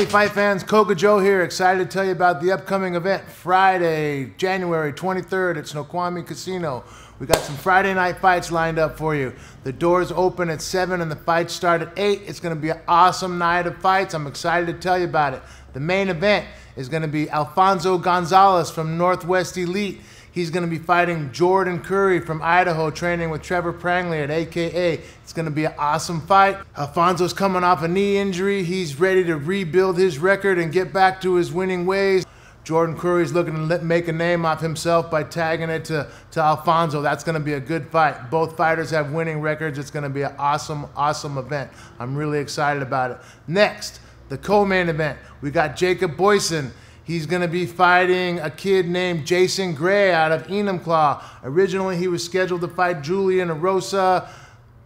Hey fight fans, Coca Joe here, excited to tell you about the upcoming event, Friday, January 23rd at Snoqualmie Casino. We got some Friday night fights lined up for you. The doors open at 7 and the fights start at 8. It's going to be an awesome night of fights. I'm excited to tell you about it. The main event is going to be Alfonso Gonzales from Northwest Elite. He's going to be fighting Jordan Currie from Idaho, training with Trevor Prangley at AKA. It's going to be an awesome fight. Alfonso's coming off a knee injury. He's ready to rebuild his record and get back to his winning ways. Jordan Currie's looking to make a name off himself by tagging it to Alfonso. That's going to be a good fight. Both fighters have winning records. It's going to be an awesome, awesome event. I'm really excited about it. Next, the co-main event. We got Jacob Boysen. He's going to be fighting a kid named Jason Gray out of Enumclaw. Originally, he was scheduled to fight Julian Erosa.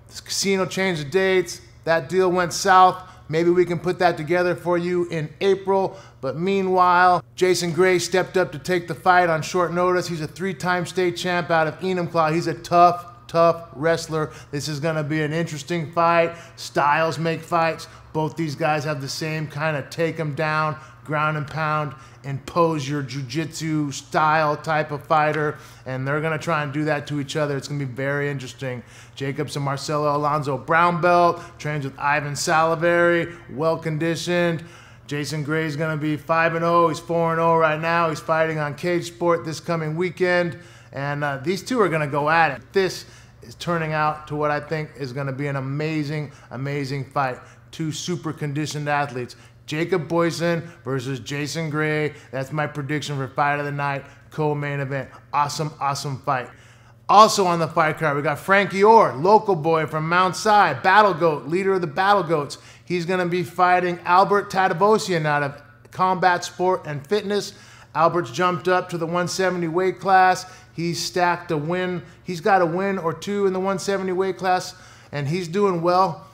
This casino changed the dates. That deal went south. Maybe we can put that together for you in April. But meanwhile, Jason Gray stepped up to take the fight on short notice. He's a 3-time state champ out of Enumclaw. He's a tough wrestler. This is going to be an interesting fight. Styles make fights. Both these guys have the same kind of take them down, ground and pound, impose your jiu-jitsu style type of fighter, and they're going to try and do that to each other. It's going to be very interesting. Jacob's a Marcelo Alonso brown belt, trains with Ivan Salivary, well-conditioned. Jason Gray's going to be 5-0. He's 4-0 right now. He's fighting on Cage Sport this coming weekend, and these two are going to go at it. This is turning out to what I think is going to be an amazing, amazing fight. Two super conditioned athletes. Jacob Boysen versus Jason Gray. That's my prediction for fight of the night, co-main event. Awesome, awesome fight. Also on the fight card, we got Frankie Orr, local boy from Mount Si, Battle Goat, leader of the Battle Goats. He's going to be fighting Albert Tadavosian out of Combat Sport and Fitness. Albert's jumped up to the 170 weight class. He's stacked a win. He's got a win or two in the 170 weight class, and he's doing well.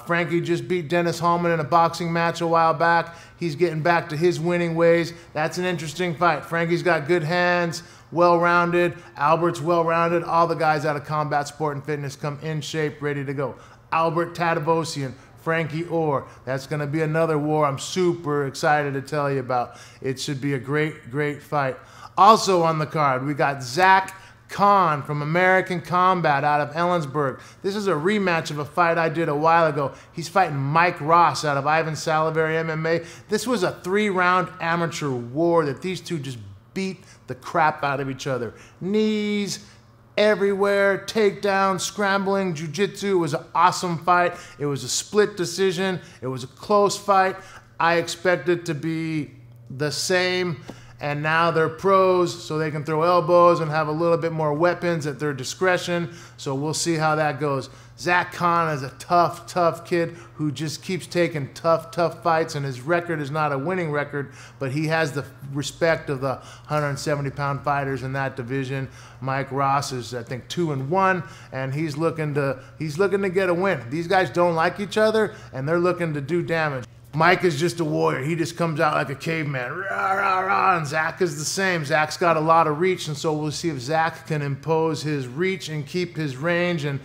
Frankie just beat Dennis Hallman in a boxing match a while back. He's getting back to his winning ways. That's an interesting fight. Frankie's got good hands, well-rounded. Albert's well-rounded. All the guys out of Combat Sport and Fitness come in shape, ready to go. Albert Tadavosian, Frankie Orr. That's going to be another war I'm super excited to tell you about. It should be a great, great fight. Also on the card, we got Zach Khan from American Combat out of Ellensburg. This is a rematch of a fight I did a while ago. He's fighting Mike Ross out of Ivan Salivary MMA. This was a 3-round amateur war that these two just beat the crap out of each other. Knees everywhere, takedown, scrambling, jiu-jitsu. It was an awesome fight. It was a split decision. It was a close fight. I expected it to be the same. And now they're pros, so they can throw elbows and have a little bit more weapons at their discretion. So we'll see how that goes. Zach Khan is a tough kid who just keeps taking tough fights, and his record is not a winning record, but he has the respect of the 170-pound fighters in that division. Mike Ross is, I think, 2-1, and he's looking to get a win. These guys don't like each other, and they're looking to do damage. Mike is just a warrior. He just comes out like a caveman. Rah, rah, rah. And Zach is the same. Zach's got a lot of reach, and so we'll see if Zach can impose his reach and keep his range and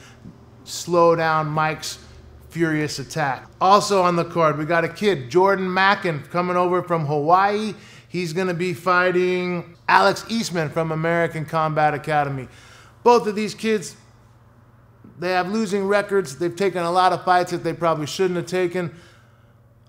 slow down Mike's furious attack. Also on the card, we got a kid, Jordan Mackin, coming over from Hawaii. He's going to be fighting Alex Eastman from American Combat Academy. Both of these kids, they have losing records. They've taken a lot of fights that they probably shouldn't have taken.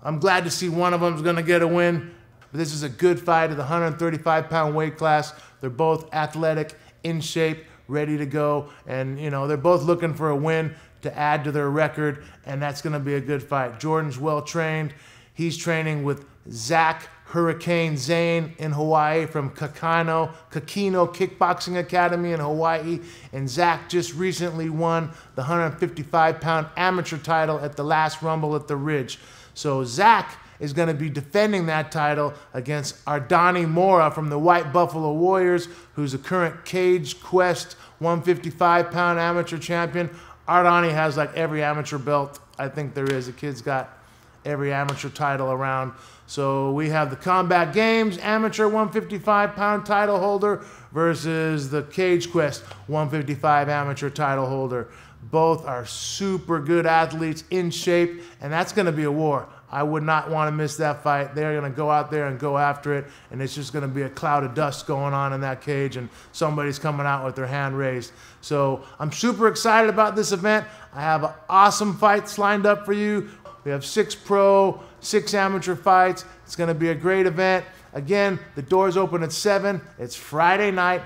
I'm glad to see one of them is going to get a win. But this is a good fight at the 135-pound weight class. They're both athletic, in shape, ready to go. And, you know, they're both looking for a win to add to their record, and that's going to be a good fight. Jordan's well-trained. He's training with Zach Hurricane Zane in Hawaii from Kakino Kickboxing Academy in Hawaii. And Zach just recently won the 155-pound amateur title at the last Rumble at the Ridge. So Zach is going to be defending that title against Ardani Mora from the White Buffalo Warriors, who's a current Cage Quest 155-pound amateur champion. Ardani has like every amateur belt I think there is. The kid's got every amateur title around. So we have the Combat Games amateur 155-pound title holder versus the Cage Quest 155 amateur title holder. Both are super good athletes, in shape, and that's going to be a war. I would not want to miss that fight. They're going to go out there and go after it, and it's just going to be a cloud of dust going on in that cage, and somebody's coming out with their hand raised. So I'm super excited about this event. I have awesome fights lined up for you. We have 6 pro, 6 amateur fights. It's going to be a great event. Again, the doors open at 7. It's Friday night.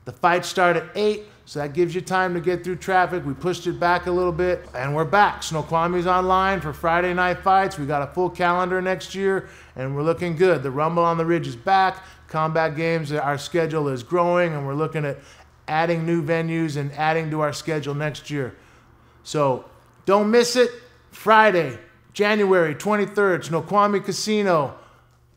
The fights start at 8, so that gives you time to get through traffic. We pushed it back a little bit, and we're back. Snoqualmie's online for Friday night fights. We got a full calendar next year, and we're looking good. The Rumble on the Ridge is back. Combat Games, our schedule is growing, and we're looking at adding new venues and adding to our schedule next year. So don't miss it. Friday, January 23rd, Snoqualmie Casino.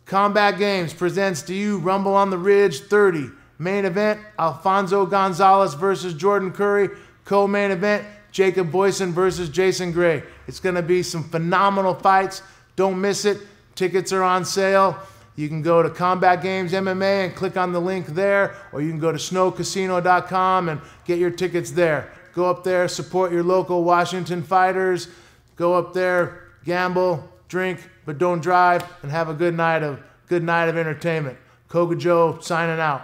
Combat Games presents to you Rumble on the Ridge 30. Main event, Alfonso Gonzales versus Jordan Currie. Co-main event, Jacob Boysen versus Jason Gray. It's going to be some phenomenal fights. Don't miss it. Tickets are on sale. You can go to Combat Games MMA and click on the link there, or you can go to snowcasino.com and get your tickets there. Go up there, support your local Washington fighters. Go up there, gamble, drink, but don't drive, and have a good night of entertainment. Koga Joe signing out.